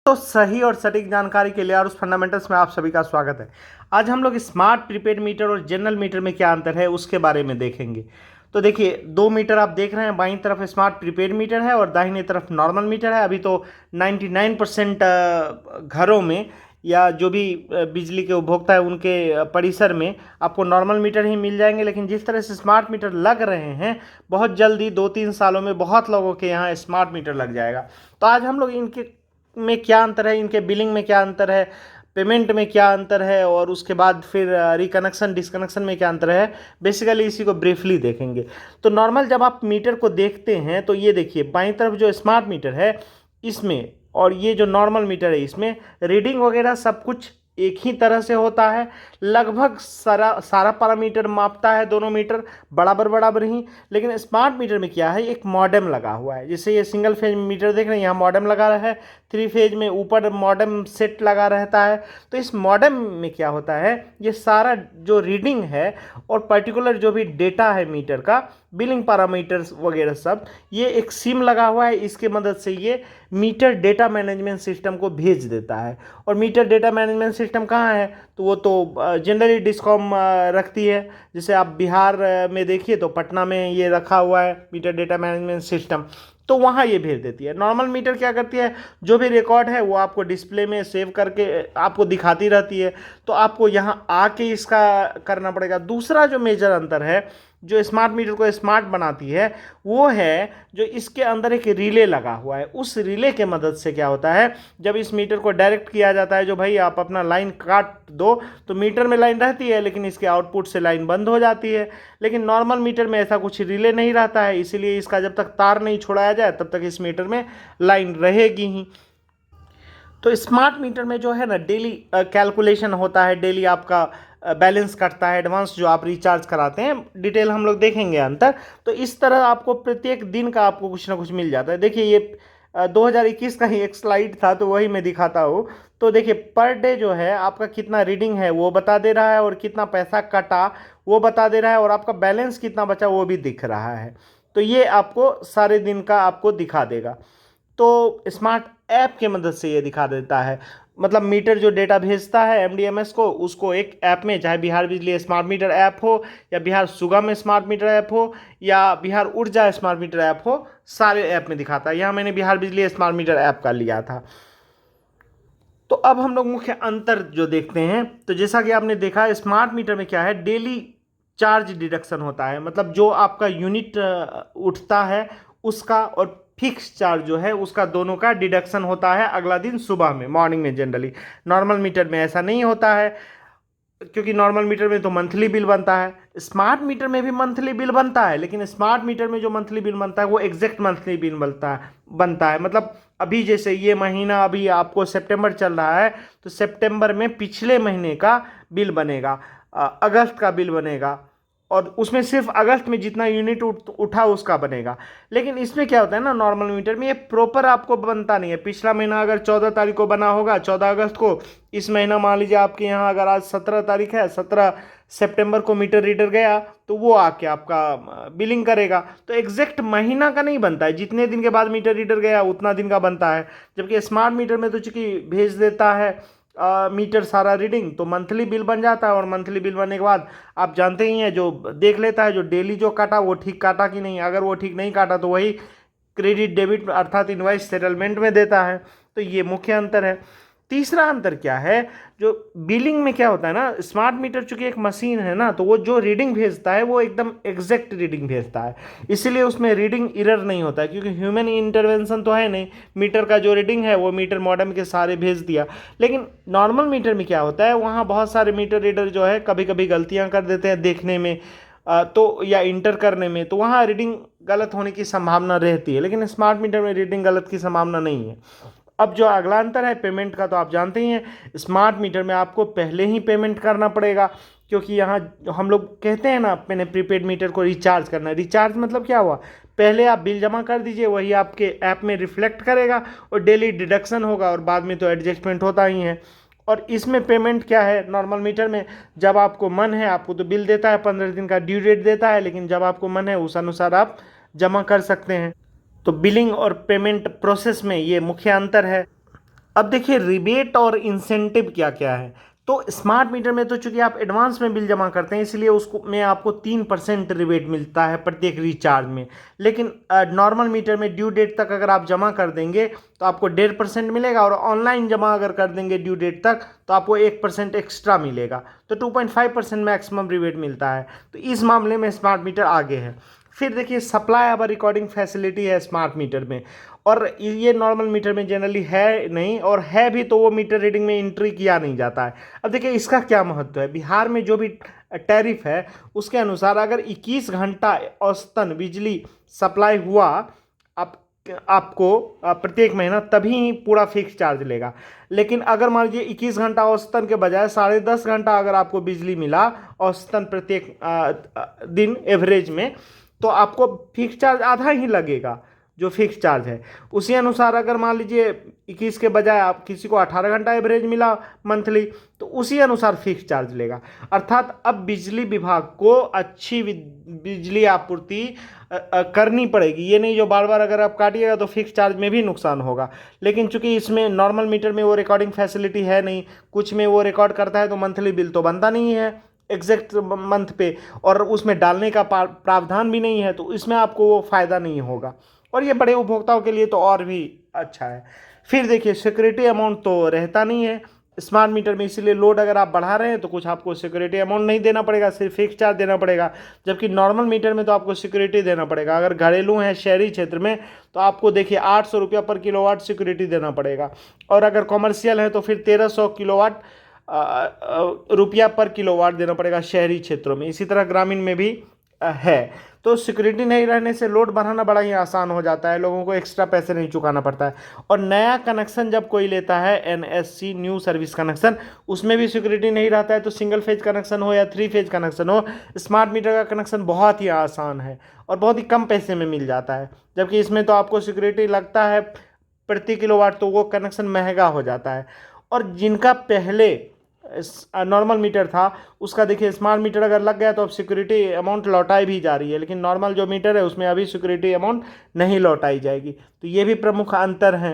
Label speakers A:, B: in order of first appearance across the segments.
A: तो सही और सटीक जानकारी के लिए और उस फंडामेंटल्स में आप सभी का स्वागत है। आज हम लोग स्मार्ट प्रीपेड मीटर और जनरल मीटर में क्या अंतर है उसके बारे में देखेंगे। तो देखिए, दो मीटर आप देख रहे हैं, बाईं तरफ स्मार्ट प्रीपेड मीटर है और दाहिने तरफ नॉर्मल मीटर है। अभी तो 99% घरों में या जो भी बिजली के उपभोक्ता है उनके परिसर में आपको नॉर्मल मीटर ही मिल जाएंगे। लेकिन जिस तरह से स्मार्ट मीटर लग रहे हैं, बहुत जल्दी 2-3 सालों में बहुत लोगों के यहाँ स्मार्ट मीटर लग जाएगा। तो आज हम लोग इनके में क्या अंतर है, इनके बिलिंग में क्या अंतर है, पेमेंट में क्या अंतर है और उसके बाद फिर रिकनेक्शन डिसकनेक्शन में क्या अंतर है, बेसिकली इसी को ब्रीफली देखेंगे। तो नॉर्मल जब आप मीटर को देखते हैं तो ये देखिए, बाईं तरफ जो स्मार्ट मीटर है इसमें और ये जो नॉर्मल मीटर है इसमें रीडिंग वगैरह सब कुछ एक ही तरह से होता है। लगभग सारा पैरामीटर मापता है दोनों मीटर बराबर बराबर ही। लेकिन स्मार्ट मीटर में क्या है, एक मॉडेम लगा हुआ है। जैसे ये सिंगल फेज मीटर देख रहे हैं, यहाँ मॉडेम लगा रहा है, 3 फेज में ऊपर मॉडेम सेट लगा रहता है। तो इस मॉडेम में क्या होता है, ये सारा जो रीडिंग है और पर्टिकुलर जो भी डेटा है मीटर का, बिलिंग पैरामीटर्स वगैरह सब, ये एक सिम लगा हुआ है। इसके मदद से ये मीटर डेटा मैनेजमेंट सिस्टम को भेज देता है। और मीटर डेटा मैनेजमेंट सिस्टम कहाँ है, तो वो तो जनरली डिस्कॉम रखती है। जैसे आप बिहार में देखिए तो पटना में ये रखा हुआ है मीटर डेटा मैनेजमेंट सिस्टम, तो वहाँ ये भेज देती है। नॉर्मल मीटर क्या करती है, जो भी रिकॉर्ड है वो आपको डिस्प्ले में सेव करके आपको दिखाती रहती है। तो आपको यहाँ आके इसका करना पड़ेगा। दूसरा जो मेजर अंतर है जो स्मार्ट मीटर को स्मार्ट बनाती है वो है जो इसके अंदर एक रिले लगा हुआ है। उस रिले के मदद से क्या होता है, जब इस मीटर को डायरेक्ट किया जाता है, जो भाई आप अपना लाइन काट दो, तो मीटर में लाइन रहती है लेकिन इसके आउटपुट से लाइन बंद हो जाती है। लेकिन नॉर्मल मीटर में ऐसा कुछ रिले नहीं रहता है, इसीलिए इसका जब तक तार नहीं छुड़ाया जाए तब तक इस मीटर में लाइन रहेगी ही। तो स्मार्ट मीटर में जो है ना, डेली कैलकुलेशन होता है, डेली आपका बैलेंस कटता है, एडवांस जो आप रिचार्ज कराते हैं, डिटेल हम लोग देखेंगे अंतर। तो इस तरह आपको प्रत्येक दिन का आपको कुछ ना कुछ मिल जाता है। देखिए, ये 2021 का ही एक स्लाइड था तो वही मैं दिखाता हूँ। तो देखिए, पर डे जो है आपका कितना रीडिंग है वो बता दे रहा है और कितना पैसा कटा वो बता दे रहा है और आपका बैलेंस कितना बचा वो भी दिख रहा है। तो ये आपको सारे दिन का आपको दिखा देगा। तो स्मार्ट ऐप की मदद से ये दिखा देता है। मतलब मीटर जो डेटा भेजता है एमडीएमएस को, उसको एक ऐप में, चाहे बिहार बिजली स्मार्ट मीटर ऐप हो या बिहार सुगम स्मार्ट मीटर ऐप हो या बिहार ऊर्जा स्मार्ट मीटर ऐप हो, सारे ऐप में दिखाता है। यहाँ मैंने बिहार बिजली स्मार्ट मीटर ऐप का लिया था। तो अब हम लोग मुख्य अंतर जो देखते हैं, तो जैसा कि आपने देखा स्मार्ट मीटर में क्या है, डेली चार्ज डिडक्शन होता है। मतलब जो आपका यूनिट उठता है उसका और फिक्स चार्ज जो है उसका, दोनों का डिडक्शन होता है अगला दिन सुबह में, मॉर्निंग में जनरली। नॉर्मल मीटर में ऐसा नहीं होता है, क्योंकि नॉर्मल मीटर में तो मंथली बिल बनता है। स्मार्ट मीटर में भी मंथली बिल बनता है, लेकिन स्मार्ट मीटर में जो मंथली बिल बनता है वो एग्जैक्ट मंथली बिल बनता है। मतलब अभी जैसे ये महीना अभी आपको सितंबर चल रहा है, तो सितंबर में पिछले महीने का बिल बनेगा, अगस्त का बिल बनेगा और उसमें सिर्फ अगस्त में जितना यूनिट उठा उसका बनेगा। लेकिन इसमें क्या होता है ना, नॉर्मल मीटर में ये प्रॉपर आपको बनता नहीं है। पिछला महीना अगर 14 तारीख को बना होगा, 14 अगस्त को, इस महीना मान लीजिए आपके यहाँ अगर आज 17 तारीख है, 17 सितंबर को मीटर रीडर गया तो वो आके आपका बिलिंग करेगा। तो एग्जैक्ट महीना का नहीं बनता है, जितने दिन के बाद मीटर रीडर गया उतना दिन का बनता है। जबकि स्मार्ट मीटर में तो चूंकि भेज देता है मीटर सारा रीडिंग, तो मंथली बिल बन जाता है। और मंथली बिल बनने के बाद आप जानते ही हैं, जो देख लेता है जो डेली जो काटा वो ठीक काटा कि नहीं। अगर वो ठीक नहीं काटा तो वही क्रेडिट डेबिट अर्थात इनवॉइस सेटलमेंट में देता है। तो ये मुख्य अंतर है। तीसरा अंतर क्या है, जो बिलिंग में क्या होता है ना, स्मार्ट मीटर चूंकि एक मशीन है ना, तो वो जो रीडिंग भेजता है वो एकदम एग्जैक्ट रीडिंग भेजता है। इसीलिए उसमें रीडिंग एरर नहीं होता है, क्योंकि ह्यूमन इंटरवेंशन तो है नहीं। मीटर का जो रीडिंग है वो मीटर मॉडेम के सारे भेज दिया। लेकिन नॉर्मल मीटर में क्या होता है, वहाँ बहुत सारे मीटर रीडर जो है कभी कभी गलतियाँ कर देते हैं देखने में, तो या इंटर करने में, तो वहाँ रीडिंग गलत होने की संभावना रहती है। लेकिन स्मार्ट मीटर में रीडिंग गलत की संभावना नहीं है। अब जो अगला अंतर है पेमेंट का, तो आप जानते ही हैं स्मार्ट मीटर में आपको पहले ही पेमेंट करना पड़ेगा, क्योंकि यहाँ हम लोग कहते हैं ना, मैंने प्रीपेड मीटर को रिचार्ज करना है। रिचार्ज मतलब क्या हुआ, पहले आप बिल जमा कर दीजिए, वही आपके ऐप में रिफ्लेक्ट करेगा और डेली डिडक्शन होगा और बाद में तो एडजस्टमेंट होता ही है। और इसमें पेमेंट क्या है, नॉर्मल मीटर में जब आपको मन है, आपको तो बिल देता है 15 दिन का ड्यू डेट देता है, लेकिन जब आपको मन है उस अनुसार आप जमा कर सकते हैं। तो बिलिंग और पेमेंट प्रोसेस में ये मुख्य अंतर है। अब देखिए रिबेट और इंसेंटिव क्या क्या है। तो स्मार्ट मीटर में तो चूंकि आप एडवांस में बिल जमा करते हैं इसलिए उसको में आपको 3% रिबेट मिलता है प्रत्येक रिचार्ज में। लेकिन नॉर्मल मीटर में ड्यू डेट तक अगर आप जमा कर देंगे तो आपको 1.5% मिलेगा, और ऑनलाइन जमा अगर कर देंगे ड्यू डेट तक तो आपको 1% एक्स्ट्रा मिलेगा। तो 2.5% मैक्सिमम रिबेट मिलता है। तो इस मामले में स्मार्ट मीटर आगे है। फिर देखिए सप्लाई अब रिकॉर्डिंग फैसिलिटी है स्मार्ट मीटर में, और ये नॉर्मल मीटर में जनरली है नहीं, और है भी तो वो मीटर रीडिंग में एंट्री किया नहीं जाता है। अब देखिए इसका क्या महत्व है। बिहार में जो भी टैरिफ है उसके अनुसार अगर 21 घंटा औसतन बिजली सप्लाई हुआ आप आपको प्रत्येक महीना, तभी पूरा फिक्स चार्ज लेगा। लेकिन अगर मान लीजिए 21 घंटा औसतन के बजाय 10.5 घंटा अगर आपको बिजली मिला औसतन प्रत्येक दिन एवरेज में, तो आपको फिक्स चार्ज आधा ही लगेगा जो फिक्स चार्ज है। उसी अनुसार अगर मान लीजिए 21 के बजाय आप किसी को 18 घंटा एवरेज मिला मंथली, तो उसी अनुसार फिक्स चार्ज लेगा। अर्थात अब बिजली विभाग को अच्छी बिजली आपूर्ति करनी पड़ेगी। ये नहीं जो बार बार अगर आप काटिएगा तो फिक्स चार्ज में भी नुकसान होगा। लेकिन चूंकि इसमें नॉर्मल मीटर में वो रिकॉर्डिंग फैसिलिटी है नहीं, कुछ में वो रिकॉर्ड करता है तो मंथली बिल तो बनता नहीं है एग्जैक्ट मंथ पे, और उसमें डालने का प्रावधान भी नहीं है, तो इसमें आपको वो फ़ायदा नहीं होगा। और ये बड़े उपभोक्ताओं के लिए तो और भी अच्छा है। फिर देखिए सिक्योरिटी अमाउंट तो रहता नहीं है स्मार्ट मीटर में, इसीलिए लोड अगर आप बढ़ा रहे हैं तो कुछ आपको सिक्योरिटी अमाउंट नहीं देना पड़ेगा, सिर्फ फिक्स चार्ज देना पड़ेगा। जबकि नॉर्मल मीटर में तो आपको सिक्योरिटी देना पड़ेगा। अगर घरेलू है शहरी क्षेत्र में तो आपको देखिए 800 रुपया पर किलोवाट सिक्योरिटी देना पड़ेगा, और अगर कॉमर्शियल है तो फिर 1300 किलोवाट रुपया पर किलोवाट देना पड़ेगा शहरी क्षेत्रों में। इसी तरह ग्रामीण में भी है। तो सिक्योरिटी नहीं रहने से लोड बढ़ाना बड़ा ही आसान हो जाता है, लोगों को एक्स्ट्रा पैसे नहीं चुकाना पड़ता है। और नया कनेक्शन जब कोई लेता है NSC न्यू सर्विस कनेक्शन, उसमें भी सिक्योरिटी नहीं रहता है। तो सिंगल फेज कनेक्शन हो या 3 फेज कनेक्शन हो, स्मार्ट मीटर का कनेक्शन बहुत ही आसान है और बहुत ही कम पैसे में मिल जाता है। जबकि इसमें तो आपको सिक्योरिटी लगता है प्रति किलोवाट, तो वो कनेक्शन महंगा हो जाता है। और जिनका पहले नॉर्मल मीटर था उसका देखिए स्मार्ट मीटर अगर लग गया तो अब सिक्योरिटी अमाउंट लौटाई भी जा रही है, लेकिन नॉर्मल जो मीटर है उसमें अभी सिक्योरिटी अमाउंट नहीं लौटाई जाएगी। तो ये भी प्रमुख अंतर हैं।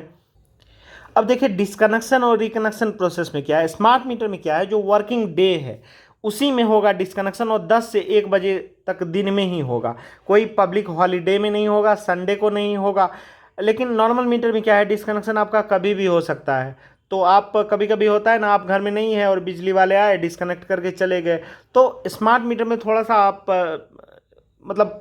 A: अब देखिए डिस्कनेक्शन और रिकनेक्शन प्रोसेस में क्या है। स्मार्ट मीटर में क्या है, जो वर्किंग डे है उसी में होगा डिस्कनेक्शन, और 10 से 1 बजे तक दिन में ही होगा। कोई पब्लिक हॉलीडे में नहीं होगा, संडे को नहीं होगा। लेकिन नॉर्मल मीटर में क्या है, डिस्कनेक्शन आपका कभी भी हो सकता है। तो आप कभी कभी होता है ना, आप घर में नहीं है और बिजली वाले आए डिस्कनेक्ट करके चले गए। तो स्मार्ट मीटर में थोड़ा सा आप मतलब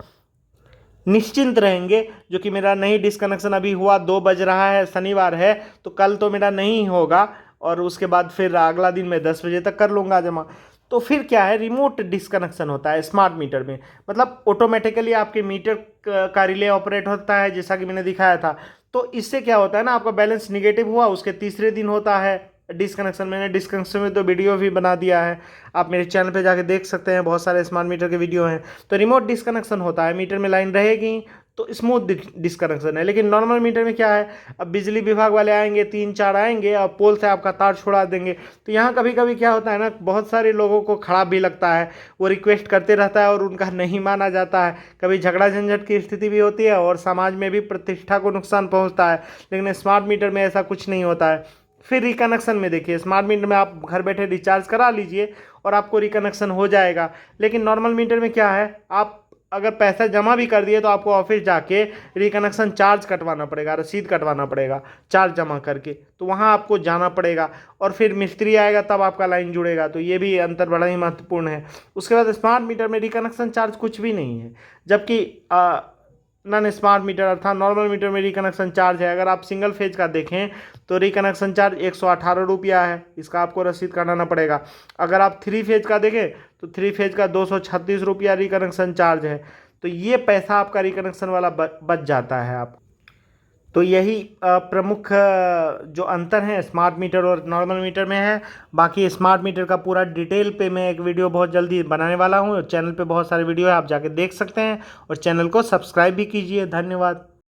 A: निश्चिंत रहेंगे, जो कि मेरा नहीं डिस्कनेक्शन अभी हुआ, 2 बज रहा है, शनिवार है, तो कल तो मेरा नहीं होगा, और उसके बाद फिर अगला दिन मैं 10 बजे तक कर लूँगा जमा। तो फिर क्या है, रिमोट डिस्कनेक्शन होता है स्मार्ट मीटर में। मतलब ऑटोमेटिकली आपके मीटर का रिले ऑपरेट होता है, जैसा कि मैंने दिखाया था। तो इससे क्या होता है ना, आपका बैलेंस निगेटिव हुआ उसके तीसरे दिन होता है डिस्कनेक्शन। मैंने डिस्कनेक्शन में तो वीडियो भी बना दिया है, आप मेरे चैनल पे जाके देख सकते हैं, बहुत सारे स्मार्ट मीटर के वीडियो हैं। तो रिमोट डिस्कनेक्शन होता है, मीटर में लाइन रहेगी तो स्मूथ डिस्कनेक्शन है। लेकिन नॉर्मल मीटर में क्या है, अब बिजली विभाग वाले आएंगे, 3-4 आएंगे और पोल से आपका तार छुड़ा देंगे। तो यहाँ कभी कभी क्या होता है ना, बहुत सारे लोगों को खराब भी लगता है, वो रिक्वेस्ट करते रहता है और उनका नहीं माना जाता है। कभी झगड़ा झंझट की स्थिति भी होती है और समाज में भी प्रतिष्ठा को नुकसान पहुँचता है। लेकिन स्मार्ट मीटर में ऐसा कुछ नहीं होता है। फिर रिकनेक्शन में देखिए, स्मार्ट मीटर में आप घर बैठे रिचार्ज करा लीजिए और आपको रिकनेक्शन हो जाएगा। लेकिन नॉर्मल मीटर में क्या है, आप अगर पैसा जमा भी कर दिए तो आपको ऑफिस जाके रिकनेक्शन चार्ज कटवाना पड़ेगा, रसीद कटवाना पड़ेगा चार्ज जमा करके, तो वहाँ आपको जाना पड़ेगा और फिर मिस्त्री आएगा तब आपका लाइन जुड़ेगा। तो ये भी अंतर बड़ा ही महत्वपूर्ण है। उसके बाद स्मार्ट मीटर में रिकनेक्शन चार्ज कुछ भी नहीं है, जबकि नॉन स्मार्ट मीटर अर्थात नॉर्मल मीटर में रिकनेक्शन चार्ज है। अगर आप सिंगल फेज का देखें तो रिकनेक्शन चार्ज 118 रुपया है, इसका आपको रसीद कटाना पड़ेगा। अगर आप 3 फेज का देखें तो 3 फेज का 236 रुपया रिकनेक्शन चार्ज है। तो ये पैसा आपका रिकनेक्शन वाला बच जाता है आप। तो यही प्रमुख जो अंतर है स्मार्ट मीटर और नॉर्मल मीटर में है। बाकी स्मार्ट मीटर का पूरा डिटेल पे मैं एक वीडियो बहुत जल्दी बनाने वाला हूँ। चैनल पे बहुत सारे वीडियो है, आप जाके देख सकते हैं और चैनल को सब्सक्राइब भी कीजिए। धन्यवाद।